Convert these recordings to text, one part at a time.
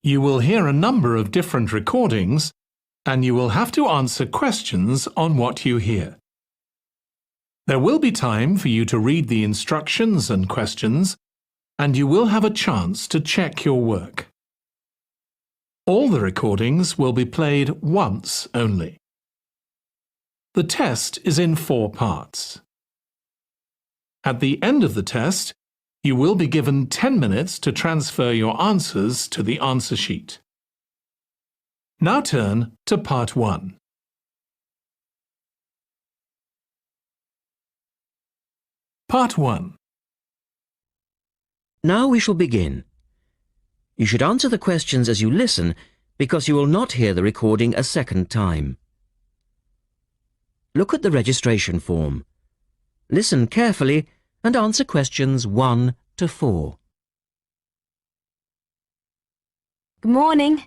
You will hear a number of different recordings, and you will have to answer questions on what you hear. There will be time for you to read the instructions and questions, and you will have a chance to check your work. All the recordings will be played once only. The test is in 4 parts. At the end of the test, you will be given 10 minutes to transfer your answers to the answer sheet. Now turn to Part 1. Part 1. Now we shall begin. You should answer the questions as you listen because you will not hear the recording a second time. Look at the registration form. Listen carefully and answer questions 1 to 4. Good morning.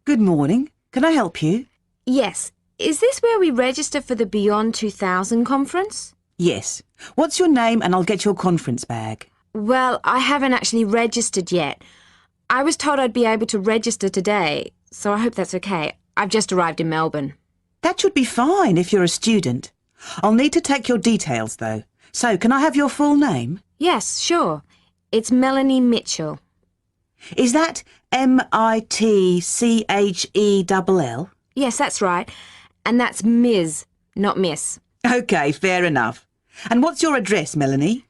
Good morning. Can I help you? Yes. Is this where we register for the Beyond 2000 conference? Yes. What's your name and I'll get your conference bag. Well, I haven't actually registered yet. I was told I'd be able to register today, so I hope that's okay. I've just arrived in Melbourne. That should be fine if you're a student. I'll need to take your details though. So, can I have your full name? Yes, sure. It's Melanie Mitchell. Is that Mitchell? Yes, that's right. And that's Ms., not Miss. OK, fair enough. And what's your address, Melanie?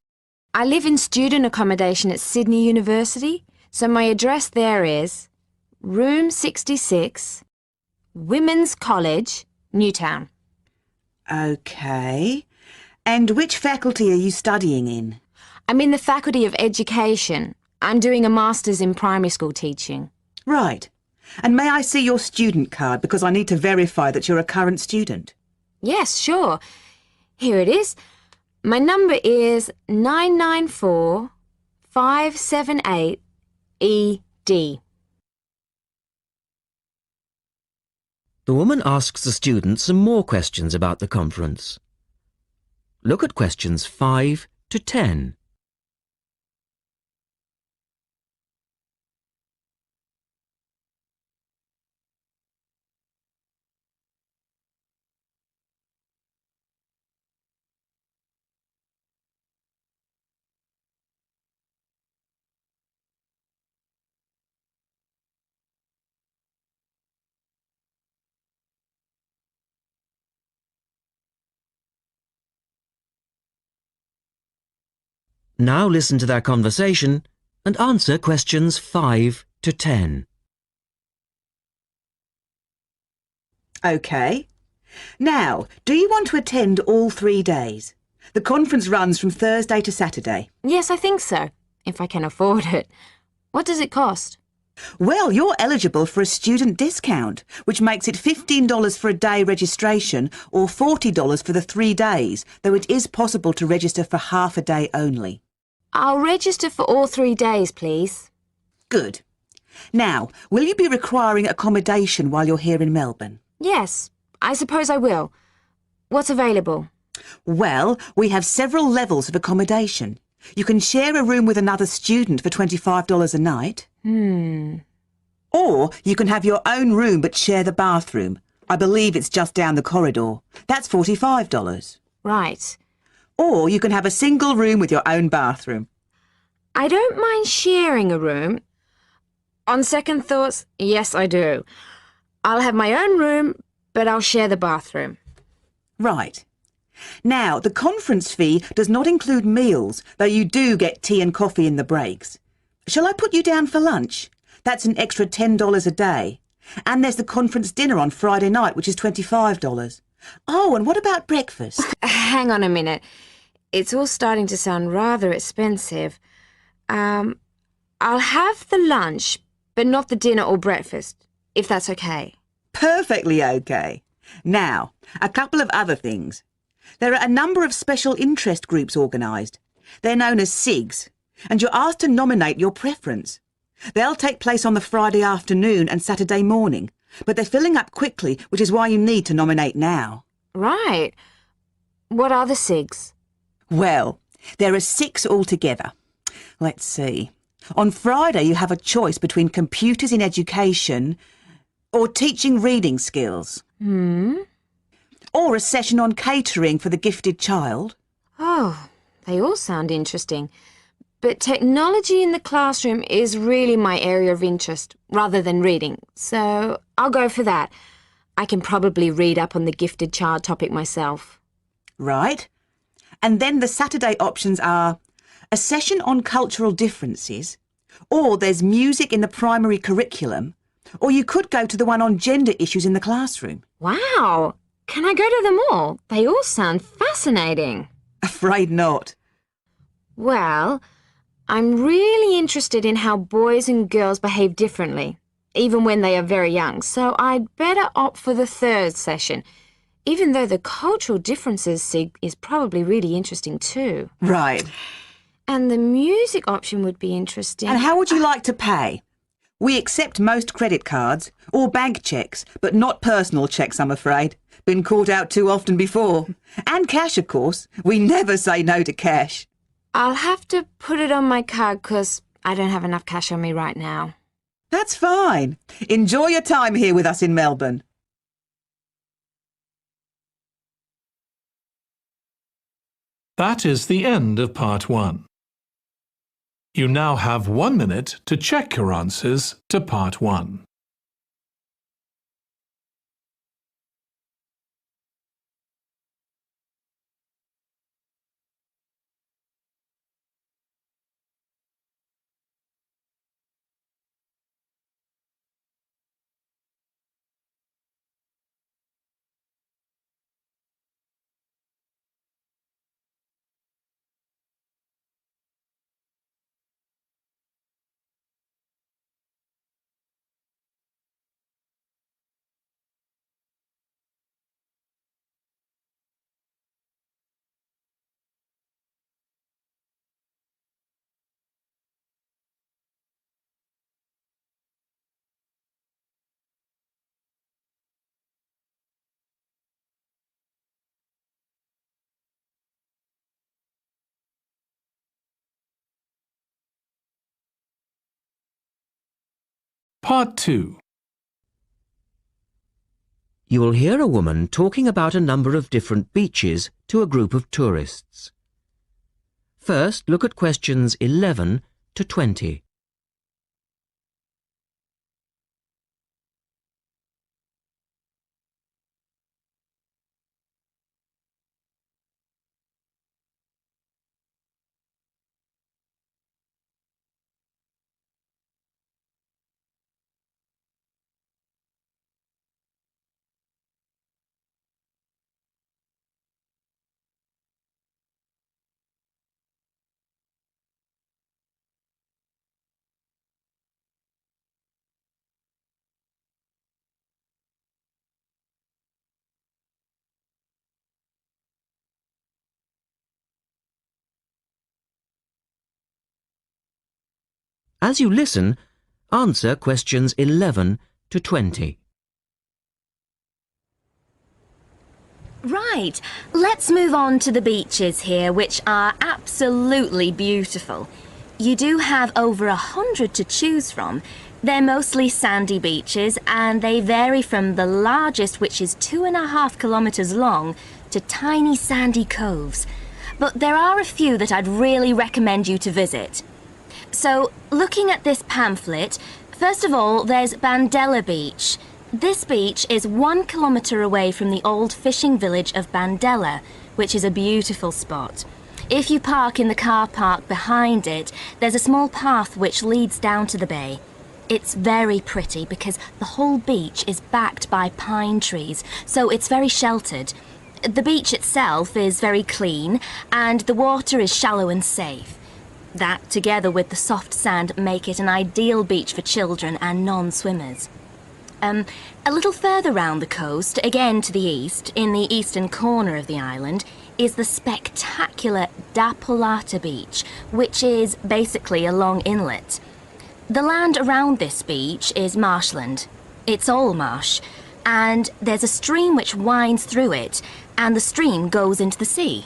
I live in student accommodation at Sydney University, so my address there is Room 66, Women's College, Newtown. OK. And which faculty are you studying in? I'm in the Faculty of Education. I'm doing a Master's in Primary School teaching. Right. And may I see your student card because I need to verify that you're a current student? Yes, sure. Here it is. My number is 994578ED. The woman asks the student some more questions about the conference. Look at questions 5 to 10. Now listen to their conversation and answer questions 5 to 10. OK. Now, do you want to attend all 3 days? The conference runs from Thursday to Saturday. Yes, I think so, if I can afford it. What does it cost? Well, you're eligible for a student discount, which makes it $15 for a day registration or $40 for the 3 days, though it is possible to register for half a day only. I'll register for all 3 days, please. Good. Now, will you be requiring accommodation while you're here in Melbourne? Yes, I suppose I will. What's available? Well, we have several levels of accommodation. You can share a room with another student for $25 a night. Or you can have your own room but share the bathroom. I believe it's just down the corridor. That's $45. Right. Or you can have a single room with your own bathroom. I don't mind sharing a room. On second thoughts, yes, I do. I'll have my own room, but I'll share the bathroom. Right. Now, the conference fee does not include meals, though you do get tea and coffee in the breaks. Shall I put you down for lunch? That's an extra $10 a day. And there's the conference dinner on Friday night, which is $25. Oh, and what about breakfast? Hang on a minute. It's all starting to sound rather expensive. I'll have the lunch, but not the dinner or breakfast, if that's okay. Perfectly okay. Now, a couple of other things. There are a number of special interest groups organised. They're known as SIGs, and you're asked to nominate your preference. They'll take place on the Friday afternoon and Saturday morning, but they're filling up quickly, which is why you need to nominate now. Right. What are the SIGs? Well, there are 6 altogether. Let's see. On Friday you have a choice between computers in education or teaching reading skills. Or a session on catering for the gifted child. Oh, they all sound interesting. But technology in the classroom is really my area of interest, rather than reading. So I'll go for that. I can probably read up on the gifted child topic myself. Right. And then the Saturday options are a session on cultural differences, or there's music in the primary curriculum, or you could go to the one on gender issues in the classroom. Wow! Can I go to them all? They all sound fascinating. Afraid not. Well, I'm really interested in how boys and girls behave differently, even when they are very young, so I'd better opt for the third session, even though the cultural differences sig is probably really interesting too. Right. And the music option would be interesting. And how would you like to pay? We accept most credit cards or bank cheques, but not personal cheques, I'm afraid. Been caught out too often before. And cash, of course. We never say no to cash. I'll have to put it on my card because I don't have enough cash on me right now. That's fine. Enjoy your time here with us in Melbourne. That is the end of part 1. You now have 1 minute to check your answers to part 1. Part 2. You will hear a woman talking about a number of different beaches to a group of tourists. First, look at questions 11 to 20. As you listen, answer questions 11 to 20. Right, let's move on to the beaches here, which are absolutely beautiful. You do have over 100 to choose from. They're mostly sandy beaches and they vary from the largest, which is 2.5 kilometres long, to tiny sandy coves. But there are a few that I'd really recommend you to visit. So, looking at this pamphlet, first of all, there's Bandella Beach. This beach is 1 kilometre away from the old fishing village of Bandella, which is a beautiful spot. If you park in the car park behind it, there's a small path which leads down to the bay. It's very pretty because the whole beach is backed by pine trees, so it's very sheltered. The beach itself is very clean and the water is shallow and safe. That, together with the soft sand, make it an ideal beach for children and non-swimmers. A little further round the coast, again to the east, in the eastern corner of the island, is the spectacular Dapolata Beach, which is basically a long inlet. The land around this beach is marshland. It's all marsh, and there's a stream which winds through it, and the stream goes into the sea.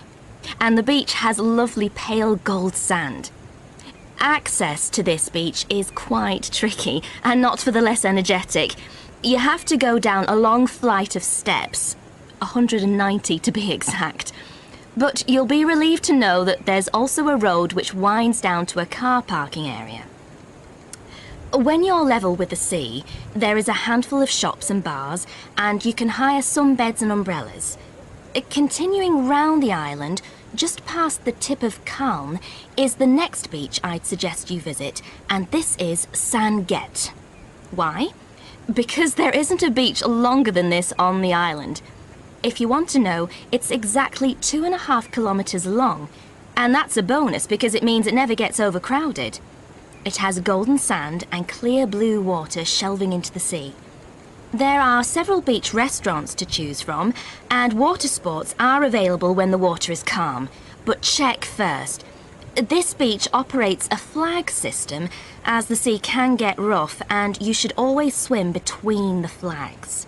And the beach has lovely pale gold sand. Access to this beach is quite tricky, and not for the less energetic. You have to go down a long flight of steps, 190 to be exact. But you'll be relieved to know that there's also a road which winds down to a car parking area. When you're level with the sea, there is a handful of shops and bars, and you can hire some beds and umbrellas. Continuing round the island, just past the tip of Calne, is the next beach I'd suggest you visit, and this is San Get. Why? Because there isn't a beach longer than this on the island. If you want to know, it's exactly 2.5 kilometres long, and that's a bonus because it means it never gets overcrowded. It has golden sand and clear blue water shelving into the sea. There are several beach restaurants to choose from, and water sports are available when the water is calm. But check first. This beach operates a flag system, as the sea can get rough, and you should always swim between the flags.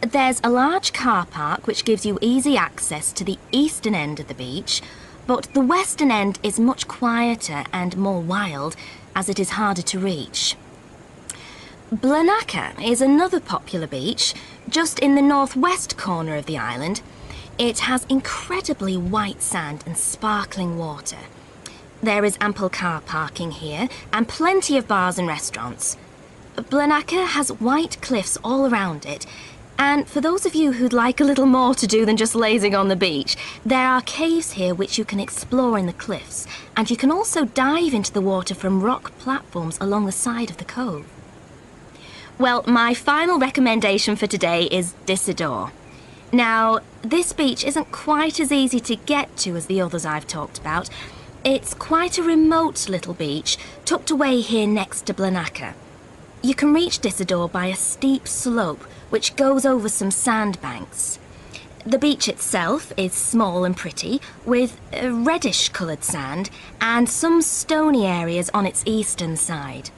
There's a large car park which gives you easy access to the eastern end of the beach, but the western end is much quieter and more wild, as it is harder to reach. Blanaka is another popular beach, just in the northwest corner of the island. It has incredibly white sand and sparkling water. There is ample car parking here, and plenty of bars and restaurants. Blanaka has white cliffs all around it, and for those of you who'd like a little more to do than just lazing on the beach, there are caves here which you can explore in the cliffs, and you can also dive into the water from rock platforms along the side of the cove. Well, my final recommendation for today is Disador. Now, this beach isn't quite as easy to get to as the others I've talked about. It's quite a remote little beach, tucked away here next to Blanaka. You can reach Disador by a steep slope which goes over some sandbanks. The beach itself is small and pretty, with reddish-coloured sand and some stony areas on its eastern side.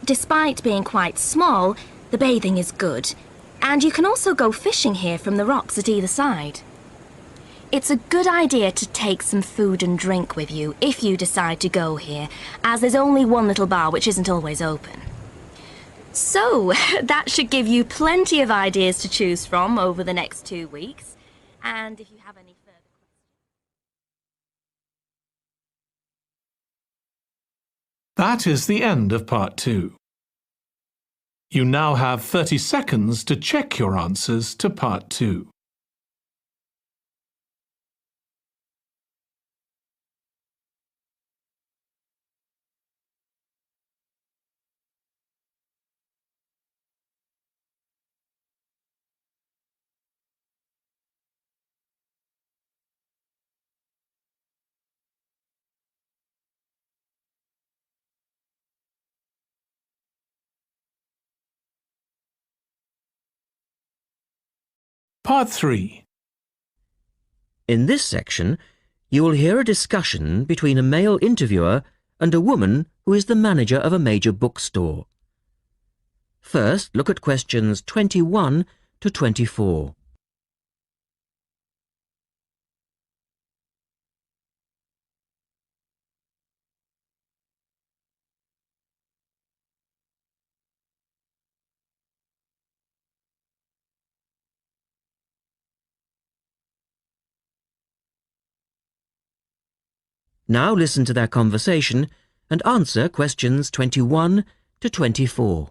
Despite being quite small, the bathing is good, and you can also go fishing here from the rocks at either side. It's a good idea to take some food and drink with you if you decide to go here, as there's only one little bar which isn't always open. So, that should give you plenty of ideas to choose from over the next 2 weeks. And if you have any further questions... That is the end of part 2. You now have 30 seconds to check your answers to part 2. Part 3. In this section, you will hear a discussion between a male interviewer and a woman who is the manager of a major bookstore. First, look at questions 21 to 24. Now listen to their conversation and answer questions 21 to 24.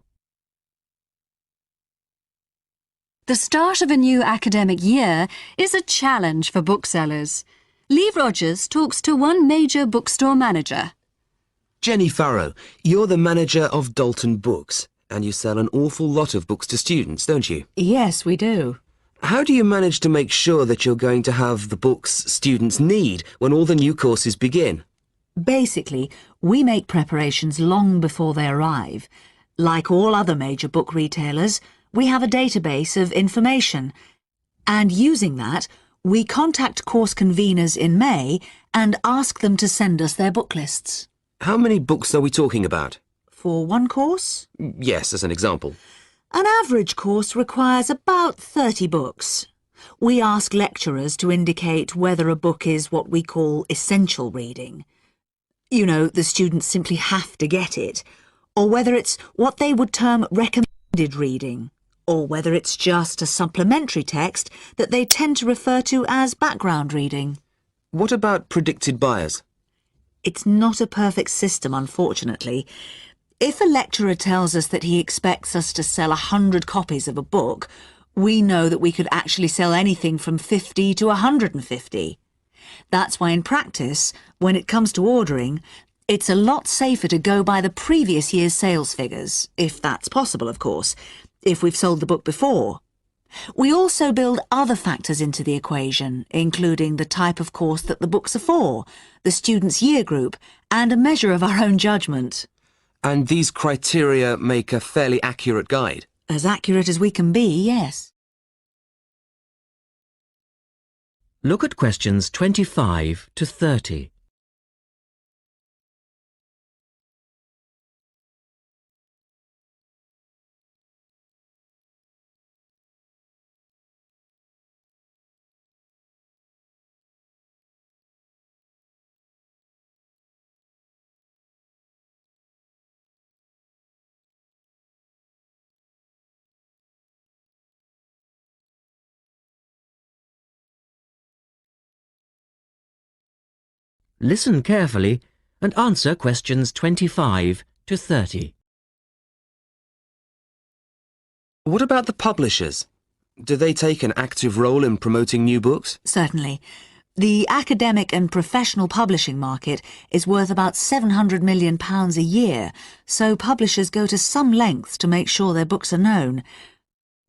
The start of a new academic year is a challenge for booksellers. Lee Rogers talks to one major bookstore manager. Jenny Farrow, you're the manager of Dalton Books, and you sell an awful lot of books to students, don't you? Yes, we do. How do you manage to make sure that you're going to have the books students need when all the new courses begin? Basically, we make preparations long before they arrive. Like all other major book retailers, we have a database of information, and using that, we contact course conveners in May and ask them to send us their book lists. How many books are we talking about? For one course? Yes, as an example. An average course requires about 30 books. We ask lecturers to indicate whether a book is what we call essential reading. You know, the students simply have to get it, or whether it's what they would term recommended reading, or whether it's just a supplementary text that they tend to refer to as background reading. What about predicted buyers? It's not a perfect system, unfortunately. If a lecturer tells us that he expects us to sell 100 copies of a book, we know that we could actually sell anything from 50 to 150. That's why in practice, when it comes to ordering, it's a lot safer to go by the previous year's sales figures, if that's possible, of course, if we've sold the book before. We also build other factors into the equation, including the type of course that the books are for, the student's year group, and a measure of our own judgment. And these criteria make a fairly accurate guide? As accurate as we can be, yes. Look at questions 25 to 30. Listen carefully and answer questions 25 to 30. What about the publishers? Do they take an active role in promoting new books? Certainly. The academic and professional publishing market is worth about £700 million a year, so publishers go to some lengths to make sure their books are known.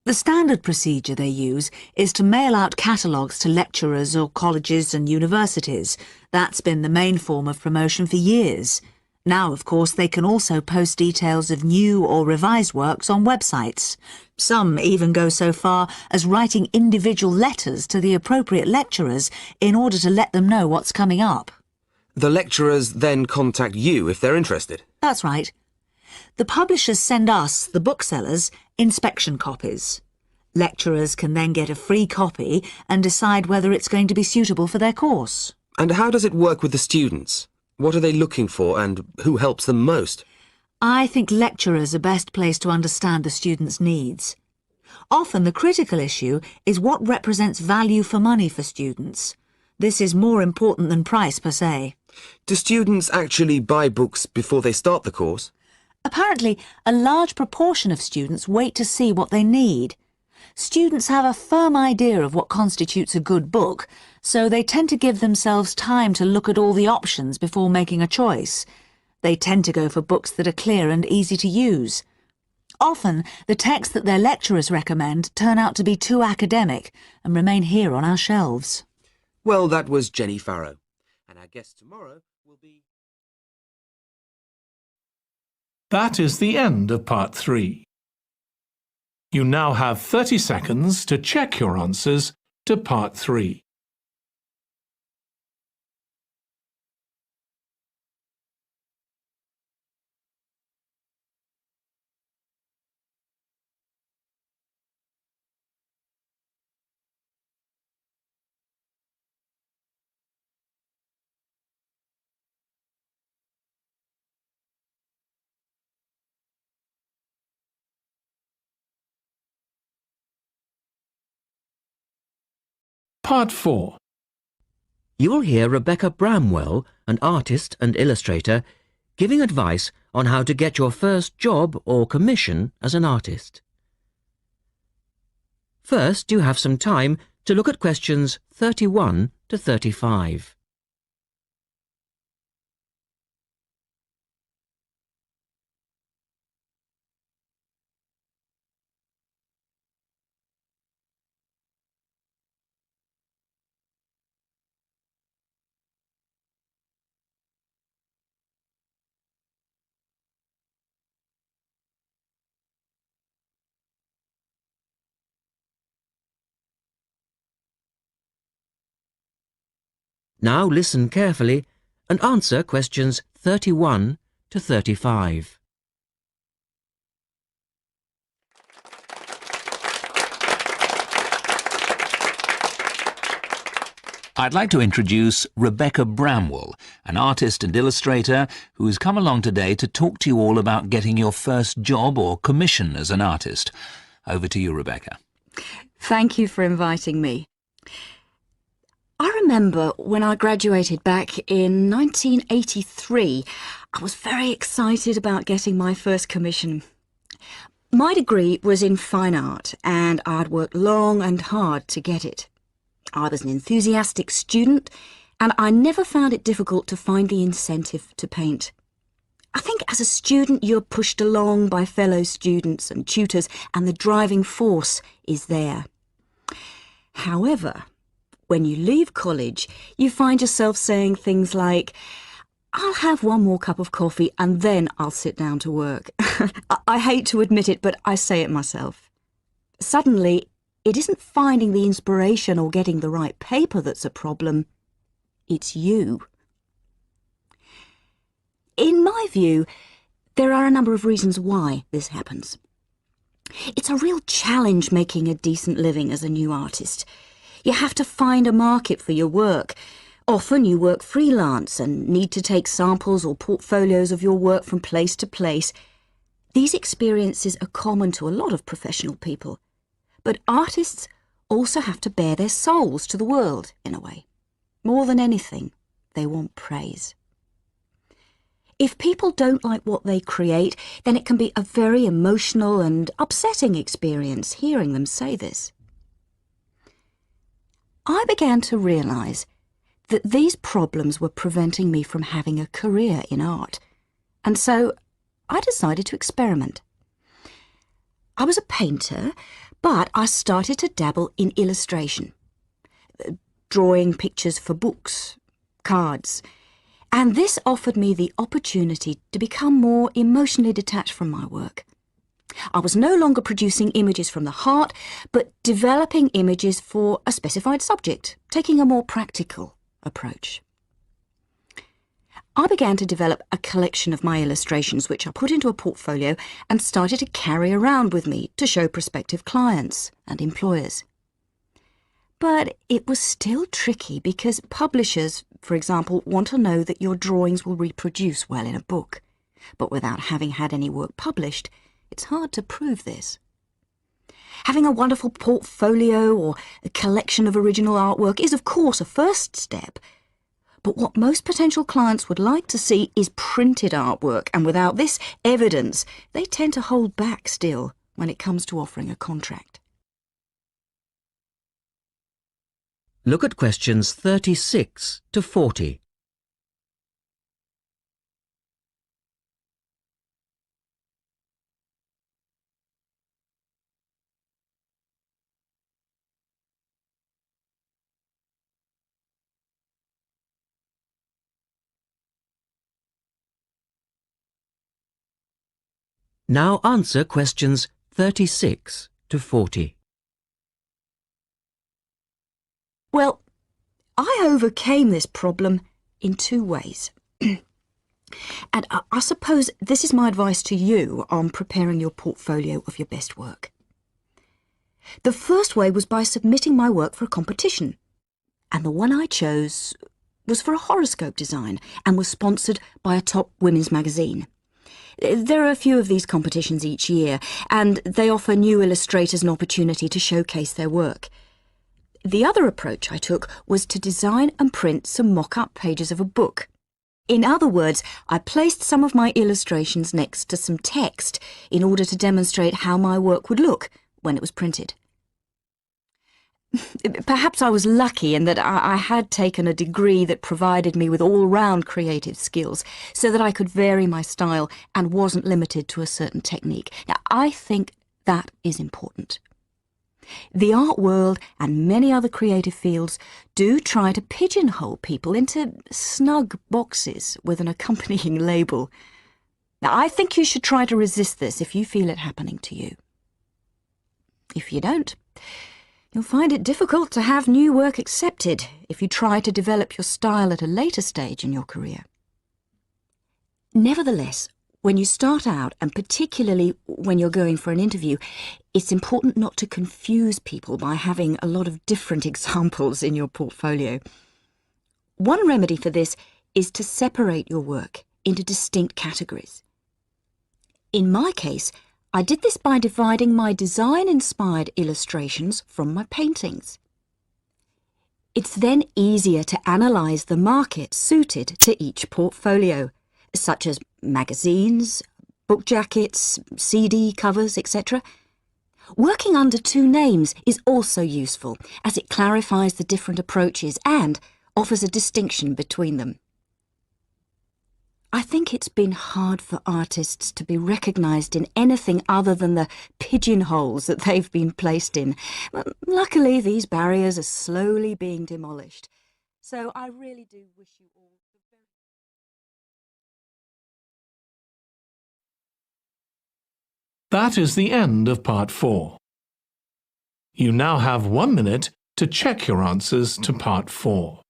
The standard procedure they use is to mail out catalogues to lecturers or colleges and universities. That's been the main form of promotion for years. Now, of course, they can also post details of new or revised works on websites. Some even go so far as writing individual letters to the appropriate lecturers in order to let them know what's coming up. The lecturers then contact you if they're interested? That's right. The publishers send us, the booksellers, inspection copies. Lecturers can then get a free copy and decide whether it's going to be suitable for their course. And how does it work with the students? What are they looking for and who helps them most? I think lecturers are best placed to understand the students' needs. Often the critical issue is what represents value for money for students. This is more important than price per se. Do students actually buy books before they start the course? Apparently, a large proportion of students wait to see what they need. Students have a firm idea of what constitutes a good book, so they tend to give themselves time to look at all the options before making a choice. They tend to go for books that are clear and easy to use. Often, the texts that their lecturers recommend turn out to be too academic and remain here on our shelves. Well, that was Jenny Farrow. And our guest tomorrow will be... That is the end of part 3. You now have 30 seconds to check your answers to part 3. Part 4. You'll hear Rebecca Bramwell, an artist and illustrator, giving advice on how to get your first job or commission as an artist. First, you have some time to look at questions 31 to 35. Now listen carefully and answer questions 31 to 35. I'd like to introduce Rebecca Bramwell, an artist and illustrator who has come along today to talk to you all about getting your first job or commission as an artist. Over to you, Rebecca. Thank you for inviting me. I remember when I graduated back in 1983, I was very excited about getting my first commission. My degree was in fine art, and I'd worked long and hard to get it. I was an enthusiastic student, and I never found it difficult to find the incentive to paint. I think as a student you're pushed along by fellow students and tutors, and the driving force is there. However, when you leave college, you find yourself saying things like, "I'll have one more cup of coffee and then I'll sit down to work." I hate to admit it, but I say it myself. Suddenly, it isn't finding the inspiration or getting the right paper that's a problem. It's you. In my view, there are a number of reasons why this happens. It's a real challenge making a decent living as a new artist. You have to find a market for your work. Often you work freelance and need to take samples or portfolios of your work from place to place. These experiences are common to a lot of professional people. But artists also have to bare their souls to the world, in a way. More than anything, they want praise. If people don't like what they create, then it can be a very emotional and upsetting experience hearing them say this. I began to realise that these problems were preventing me from having a career in art, and so I decided to experiment. I was a painter, but I started to dabble in illustration, drawing pictures for books, cards, and this offered me the opportunity to become more emotionally detached from my work. I was no longer producing images from the heart, but developing images for a specified subject, taking a more practical approach. I began to develop a collection of my illustrations, which I put into a portfolio and started to carry around with me to show prospective clients and employers. But it was still tricky because publishers, for example, want to know that your drawings will reproduce well in a book. But without having had any work published, it's hard to prove this. Having a wonderful portfolio or a collection of original artwork is, of course, a first step. But what most potential clients would like to see is printed artwork, and without this evidence, they tend to hold back still when it comes to offering a contract. Look at questions 36 to 40. Now answer questions 36 to 40. Well, I overcame this problem in two ways. And I suppose this is my advice to you on preparing your portfolio of your best work. The first way was by submitting my work for a competition. And the one I chose was for a horoscope design and was sponsored by a top women's magazine. There are a few of these competitions each year, and they offer new illustrators an opportunity to showcase their work. The other approach I took was to design and print some mock-up pages of a book. In other words, I placed some of my illustrations next to some text in order to demonstrate how my work would look when it was printed. Perhaps I was lucky in that I had taken a degree that provided me with all-round creative skills so that I could vary my style and wasn't limited to a certain technique. Now, I think that is important. The art world and many other creative fields do try to pigeonhole people into snug boxes with an accompanying label. Now, I think you should try to resist this if you feel it happening to you. If you don't, you'll find it difficult to have new work accepted if you try to develop your style at a later stage in your career. Nevertheless, When you start out, and particularly when you're going for an interview, it's important not to confuse people by having a lot of different examples in your portfolio. One remedy for this is to separate your work into distinct categories. In my case, I did this by dividing my design-inspired illustrations from my paintings. It's then easier to analyse the market suited to each portfolio, such as magazines, book jackets, CD covers, etc. Working under two names is also useful, as it clarifies the different approaches and offers a distinction between them. I think it's been hard for artists to be recognised in anything other than the pigeonholes that they've been placed in. Luckily, these barriers are slowly being demolished. So I really do wish you all the very... That is the end of part 4. You now have 1 minute to check your answers to part 4.